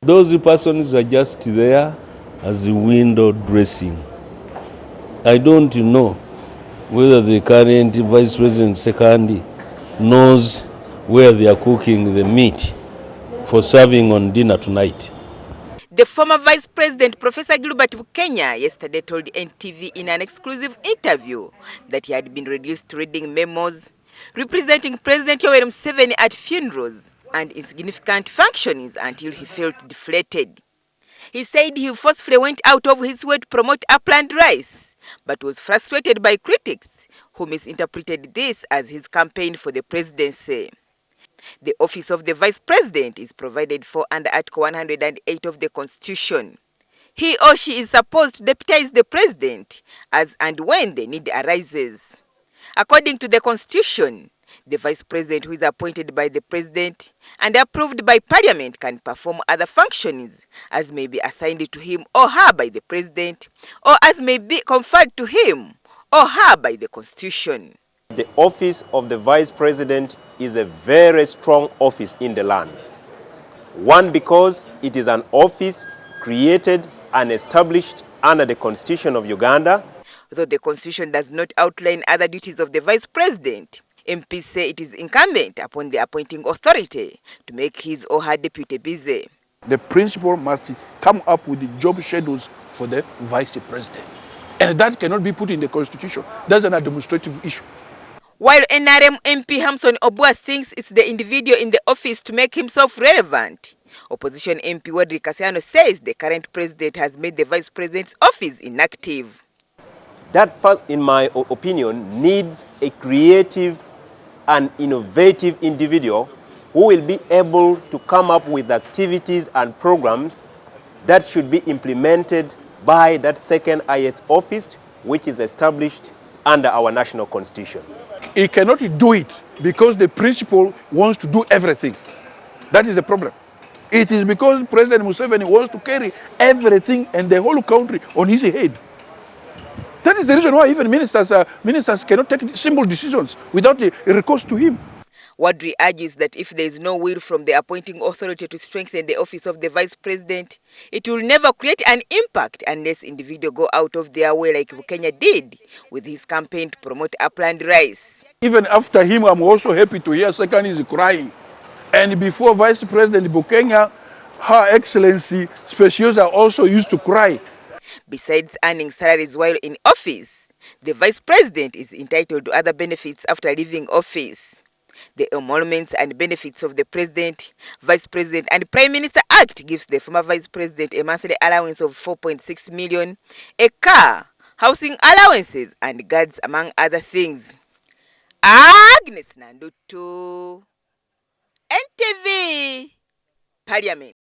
Those persons are just there as window dressing. I don't know whether the current Vice President second knows where they are cooking the meat for serving on dinner tonight. The former Vice President Professor Gilbert Bukenya yesterday told NTV in an exclusive interview that he had been reduced to reading memos, representing President Yoweri Museveni at funerals and insignificant functionings until he felt deflated. He said he forcefully went out of his way to promote upland rice, but was frustrated by critics who misinterpreted this as his campaign for the presidency. The office of the Vice President is provided for under Article 108 of the Constitution. He or she is supposed to deputize the President as and when the need arises. According to the Constitution, the Vice President, who is appointed by the President and approved by Parliament, can perform other functions as may be assigned to him or her by the President, or as may be conferred to him or her by the Constitution. The office of the Vice President is a very strong office in the land. One, because it is an office created and established under the Constitution of Uganda. Though the Constitution does not outline other duties of the Vice President, MPs say it is incumbent upon the appointing authority to make his or her deputy busy. The principal must come up with the job schedules for the Vice President. And that cannot be put in the Constitution. That's an administrative issue. While NRM MP Hamson Obua thinks it's the individual in the office to make himself relevant, opposition MP Wadri Kasiano says the current president has made the Vice President's office inactive. That part, in my opinion, needs a creative and innovative individual who will be able to come up with activities and programs that should be implemented by that second highest office, which is established under our national constitution. He cannot do it because the principal wants to do everything. That is the problem. It is because President Museveni wants to carry everything and the whole country on his head. That is the reason why even ministers cannot take simple decisions without a recourse to him. Wadri argues that if there is no will from the appointing authority to strengthen the office of the Vice President, it will never create an impact unless individuals go out of their way like Bukenya did with his campaign to promote upland rice. Even after him, I'm also happy to hear second is crying. And before Vice President Bukenya, Her Excellency Speciosa also used to cry. Besides earning salaries while in office, the Vice President is entitled to other benefits after leaving office. The Emoluments and Benefits of the President, Vice President and Prime Minister Act gives the former Vice President a monthly allowance of 4.6 million, a car, housing allowances and guards, among other things. Agnes Nandutu, NTV, Parliament.